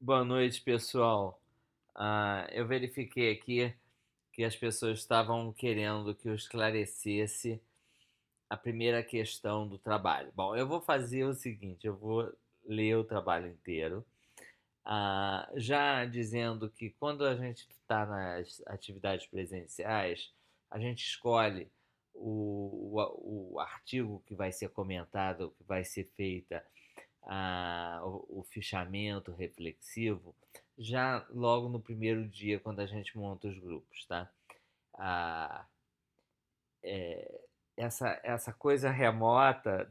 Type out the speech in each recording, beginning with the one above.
Boa noite, pessoal. Eu verifiquei aqui que as pessoas estavam querendo que eu esclarecesse a primeira questão do trabalho. Bom, eu vou fazer o seguinte: eu vou ler o trabalho inteiro, já dizendo que quando a gente está nas atividades presenciais, a gente escolhe o artigo que vai ser comentado, que vai ser feita o fichamento reflexivo já logo no primeiro dia, quando a gente monta os grupos, tá? Ah, é, essa coisa remota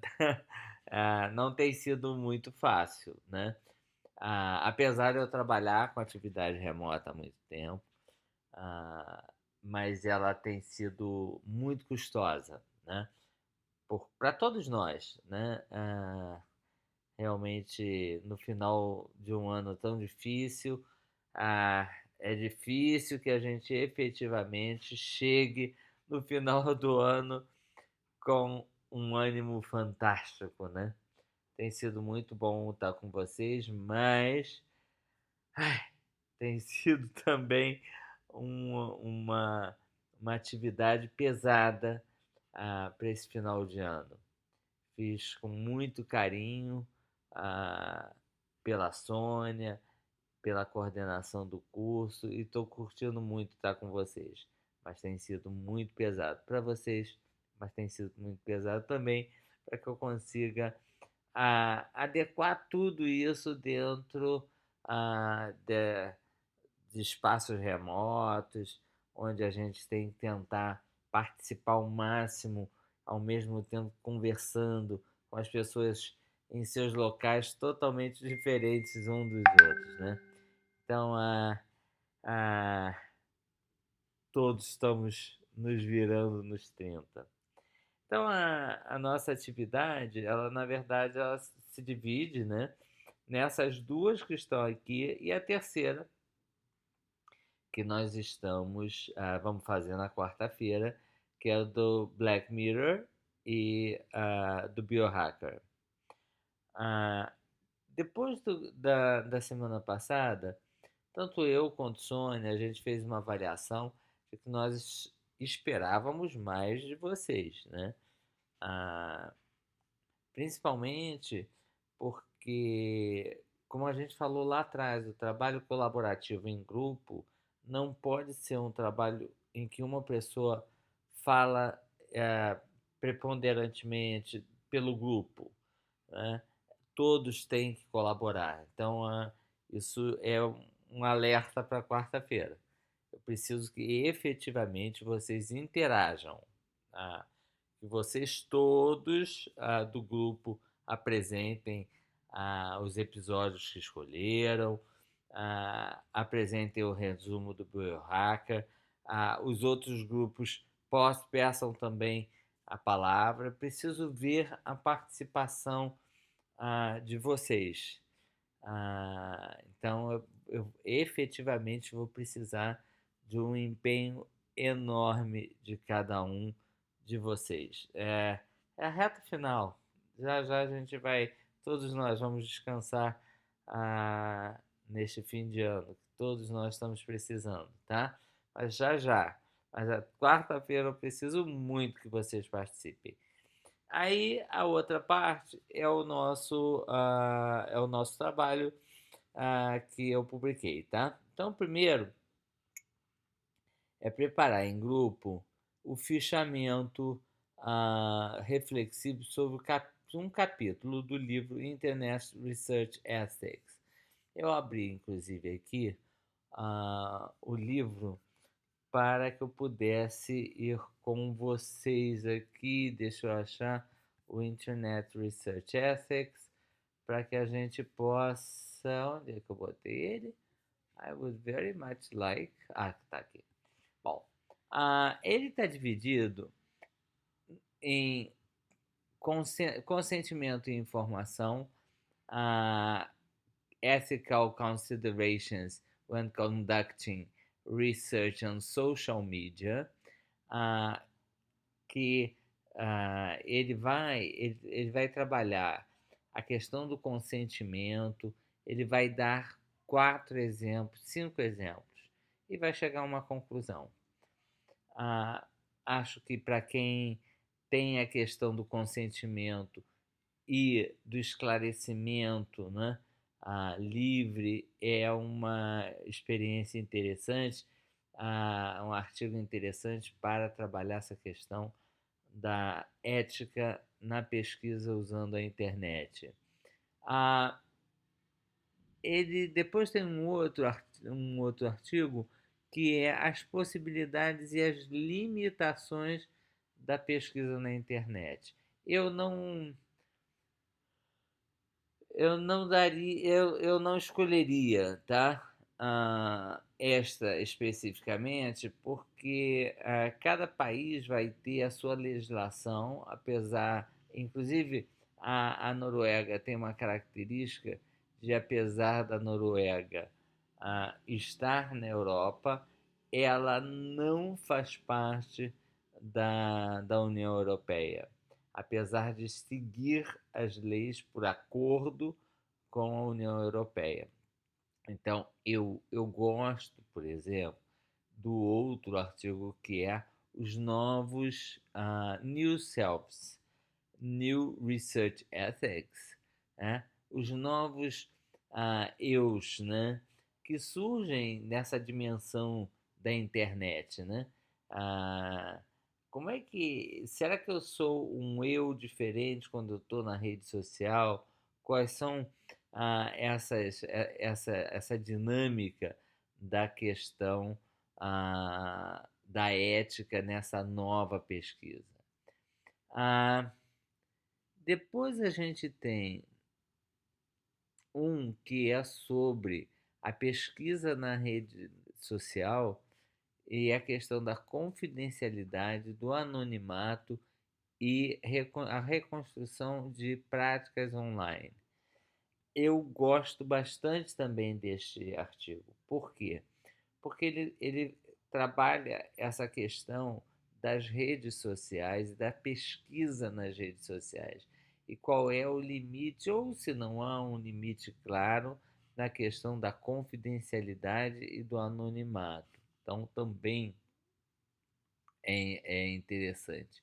não tem sido muito fácil, né? Apesar de eu trabalhar com atividade remota há muito tempo, ah, mas ela tem sido muito custosa, né? Para todos nós, né? Realmente, no final de um ano tão difícil, é difícil que a gente efetivamente chegue no final do ano com um ânimo fantástico, né? Tem sido muito bom estar com vocês, mas tem sido também uma, uma, uma atividade pesada para esse final de ano. Fiz com muito carinho, ah, pela Sônia, pela coordenação do curso e estou curtindo muito estar com vocês. Mas tem sido muito pesado para vocês, mas tem sido muito pesado também para que eu consiga adequar tudo isso dentro de espaços remotos, onde a gente tem que tentar participar ao máximo, ao mesmo tempo conversando com as pessoas em seus locais totalmente diferentes um dos outros, né? Então, a, todos estamos nos virando nos 30. Então, a nossa atividade, ela na verdade, ela se divide, né, nessas duas que estão aqui e a terceira, que nós vamos fazer na quarta-feira, que é o do Black Mirror e do Biohacker. Ah, Depois da semana passada, tanto eu quanto Sônia, a gente fez uma avaliação de que nós esperávamos mais de vocês, né? Ah, Principalmente porque, como a gente falou lá atrás, o trabalho colaborativo em grupo não pode ser um trabalho em que uma pessoa fala eh, preponderantemente pelo grupo, né? Todos têm que colaborar. Então, isso é um alerta para quarta-feira. Eu preciso que efetivamente vocês interajam, tá? Que vocês todos do grupo apresentem os episódios que escolheram, apresentem o resumo do Biohacker, os outros grupos peçam também a palavra. Preciso ver a participação de vocês. Então, eu efetivamente vou precisar de um empenho enorme de cada um de vocês. É a reta final. Já já a gente vai, todos nós vamos descansar neste fim de ano, que todos nós estamos precisando, tá? Mas já já. Mas a quarta-feira eu preciso muito que vocês participem. Aí a outra parte é o nosso trabalho que eu publiquei, tá? Então, primeiro é preparar em grupo o fichamento reflexivo sobre um capítulo do livro Internet Research Ethics. Eu abri, inclusive, aqui o livro para que eu pudesse ir com vocês aqui. Deixa eu achar o Internet Research Ethics para que a gente possa. Onde é que eu botei ele? I would very much like. Tá aqui. Bom, ele está dividido em consentimento e informação, uh, ethical considerations when conducting research on social media, uh, que ele vai trabalhar a questão do consentimento, ele vai dar 4 exemplos, 5 exemplos, e vai chegar a uma conclusão. Acho que para quem tem a questão do consentimento e do esclarecimento, né, livre, é uma experiência interessante, um artigo interessante para trabalhar essa questão da ética na pesquisa usando a internet. Ah, ele depois tem um outro artigo que é as possibilidades e as limitações da pesquisa na internet. Eu não eu não escolheria, tá? Esta especificamente, porque cada país vai ter a sua legislação, apesar, inclusive a Noruega tem uma característica de, apesar da Noruega estar na Europa, ela não faz parte da União Europeia, apesar de seguir as leis por acordo com a União Europeia. Então, eu gosto, por exemplo, do outro artigo que é os novos New Selves, New Research Ethics, né? Os novos eus, né? Que surgem nessa dimensão da internet, né? Ah, como é que. Será que eu sou um eu diferente quando eu estou na rede social? Quais são essa dinâmica da questão da ética nessa nova pesquisa? Ah, Depois a gente tem um que é sobre a pesquisa na rede social e a questão da confidencialidade, do anonimato e a reconstrução de práticas online. Eu gosto bastante também deste artigo. Por quê? Porque ele trabalha essa questão das redes sociais e da pesquisa nas redes sociais. E qual é o limite, ou se não há um limite claro, na questão da confidencialidade e do anonimato. Então, também é interessante.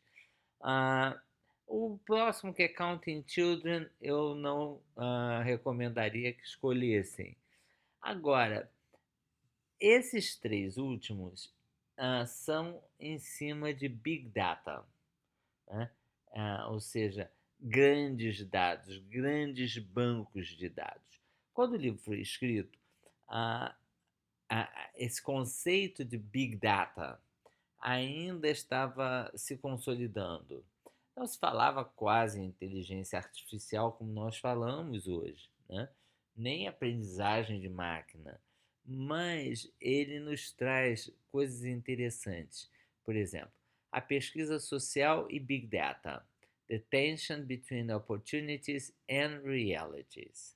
Ah, o próximo, que é Counting Children, eu não recomendaria que escolhessem. Agora, esses três últimos são em cima de Big Data, né? Ou seja, grandes dados, grandes bancos de dados. Quando o livro foi escrito, ah, esse conceito de Big Data ainda estava se consolidando. Não se falava quase em inteligência artificial como nós falamos hoje, né? Nem aprendizagem de máquina, mas ele nos traz coisas interessantes. Por exemplo, a pesquisa social e Big Data, The Tension Between Opportunities and Realities.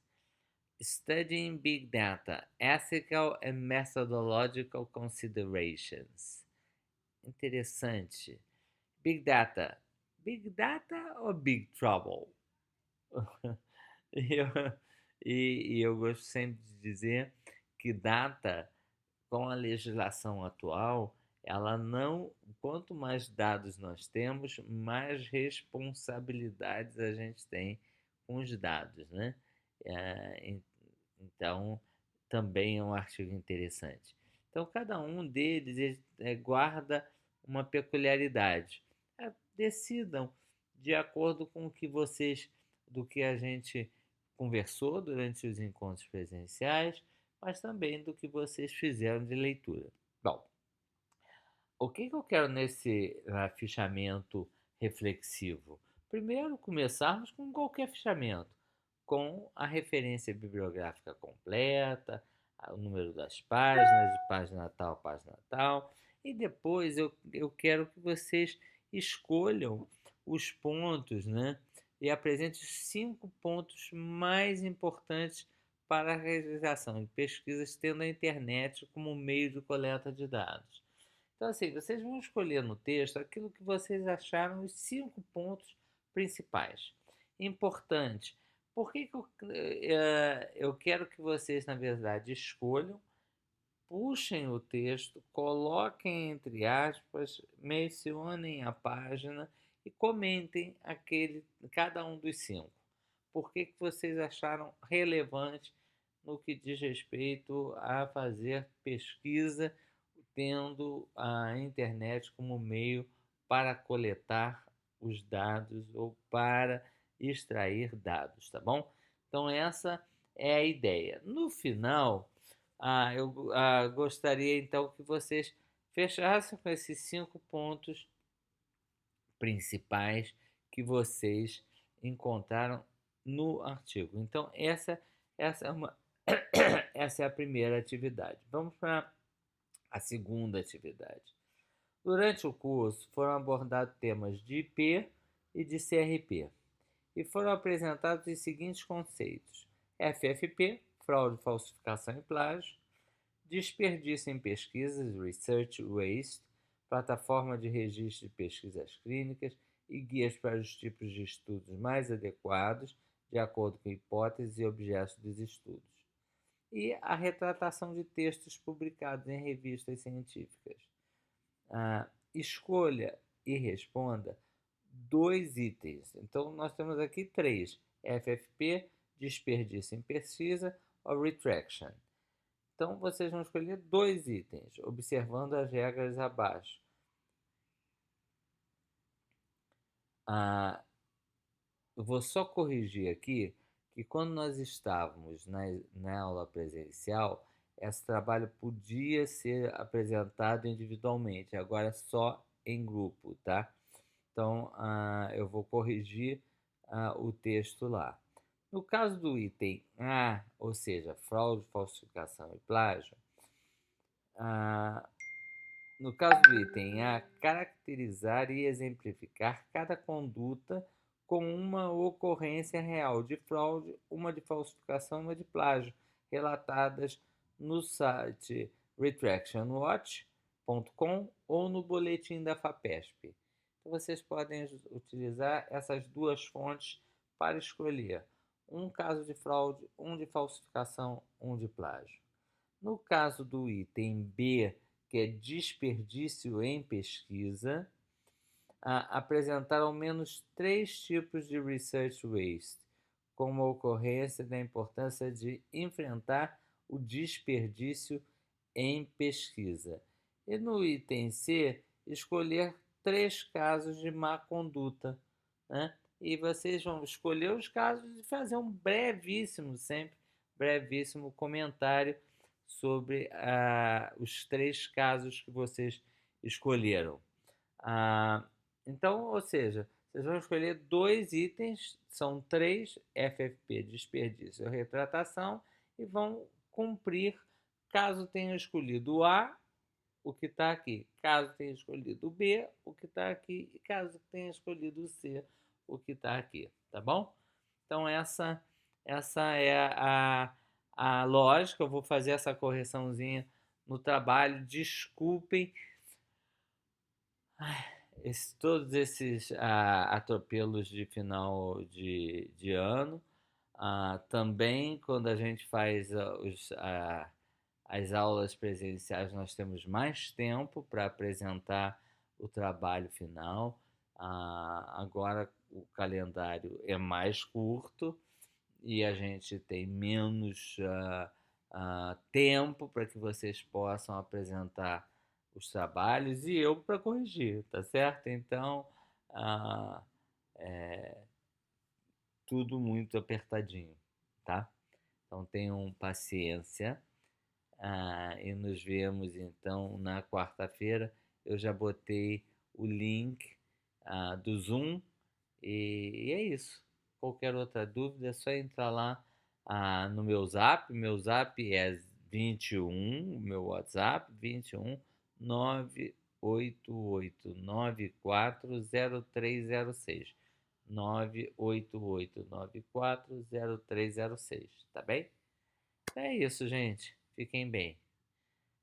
Studying Big Data, Ethical and Methodological Considerations. Interessante. Big Data. Big Data ou Big Trouble? E eu, e eu gosto sempre de dizer que data, com a legislação atual, ela não. Quanto mais dados nós temos, mais responsabilidades a gente tem com os dados, né? Então, também é um artigo interessante. Então, cada um deles guarda uma peculiaridade. Decidam de acordo com o que do que a gente conversou durante os encontros presenciais, mas também do que vocês fizeram de leitura. Bom, o que eu quero nesse fichamento reflexivo? Primeiro, começarmos com qualquer fichamento, com a referência bibliográfica completa, o número das páginas, de página tal, e depois eu quero que vocês escolham os pontos, né? E apresente os 5 pontos mais importantes para a realização de pesquisas tendo a internet como meio de coleta de dados. Então, assim, vocês vão escolher no texto aquilo que vocês acharam os 5 pontos principais. Importante, Por que eu quero que vocês, na verdade, escolham, puxem o texto, coloquem entre aspas, mencionem a página e comentem cada um dos 5. Por que vocês acharam relevante no que diz respeito a fazer pesquisa tendo a internet como meio para coletar os dados ou para extrair dados, tá bom? Então essa é a ideia. No final, eu gostaria então que vocês fechassem com esses 5 pontos principais que vocês encontraram no artigo. Então essa é uma essa é a primeira atividade. Vamos para a segunda atividade. Durante o curso foram abordados temas de IP e de CRP e foram apresentados os seguintes conceitos: FFP, fraude, falsificação e plágio; desperdício em pesquisas, Research Waste, plataforma de registro de pesquisas clínicas e guias para os tipos de estudos mais adequados, de acordo com hipóteses e objetos dos estudos; e a retratação de textos publicados em revistas científicas. Escolha e responda 2 itens. Então, nós temos aqui 3: FFP, desperdício em pesquisa, ou retraction. Então, vocês vão escolher 2 itens, observando as regras abaixo. Eu vou só corrigir aqui que quando nós estávamos na aula presencial, esse trabalho podia ser apresentado individualmente, agora é só em grupo, tá? Então, eu vou corrigir o texto lá. No caso do item A, ou seja, fraude, falsificação e plágio, no caso do item A, caracterizar e exemplificar cada conduta com uma ocorrência real de fraude, uma de falsificação e uma de plágio, relatadas no site retractionwatch.com ou no boletim da FAPESP. Então, vocês podem utilizar essas 2 fontes para escolher um caso de fraude, um de falsificação, um de plágio. No caso do item B, que é desperdício em pesquisa, apresentar ao menos 3 tipos de research waste, como a ocorrência da importância de enfrentar o desperdício em pesquisa. E no item C, escolher 3 casos de má conduta, né? E vocês vão escolher os casos e fazer um brevíssimo comentário sobre os 3 casos que vocês escolheram. Então, ou seja, vocês vão escolher 2 itens, são 3: FFP, desperdício e retratação, e vão cumprir caso tenham escolhido o A, o que está aqui; caso tenha escolhido o B, o que está aqui; e caso tenha escolhido o C, o que está aqui, tá bom? Então essa é a lógica. Eu vou fazer essa correçãozinha no trabalho. Desculpem todos esses atropelos de final de ano. Também, quando a gente faz as aulas presenciais, nós temos mais tempo para apresentar o trabalho final. Agora o calendário é mais curto e a gente tem menos tempo para que vocês possam apresentar os trabalhos e eu para corrigir, tá certo? Então, tudo muito apertadinho, tá? Então tenham paciência, e nos vemos então na quarta-feira. Eu já botei o link do Zoom e é isso. Qualquer outra dúvida é só entrar lá no meu Zap. Meu Zap é 21, o meu WhatsApp 21 988940306. 988940306, tá bem? É isso, gente. Fiquem bem.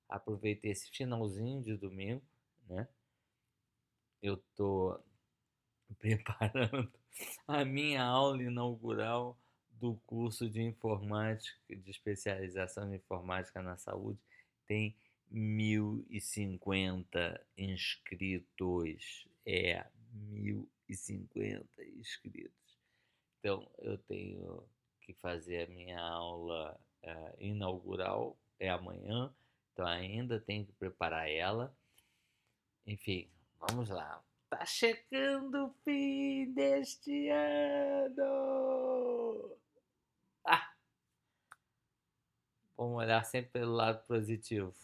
Aproveitei esse finalzinho de domingo, né? Eu tô preparando a minha aula inaugural do curso de informática, de especialização em informática na saúde, tem 1.050 inscritos. 1.050 inscritos. Então, eu tenho que fazer a minha aula inaugural, é amanhã, então ainda tenho que preparar ela. Enfim, vamos lá. Tá chegando o fim deste ano! Ah, vamos olhar sempre pelo lado positivo.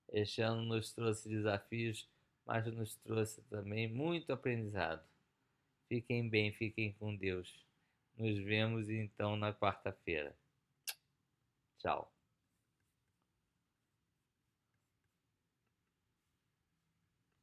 Este ano nos trouxe desafios, mas nos trouxe também muito aprendizado. Fiquem bem, fiquem com Deus. Nos vemos então na quarta-feira. Tchau.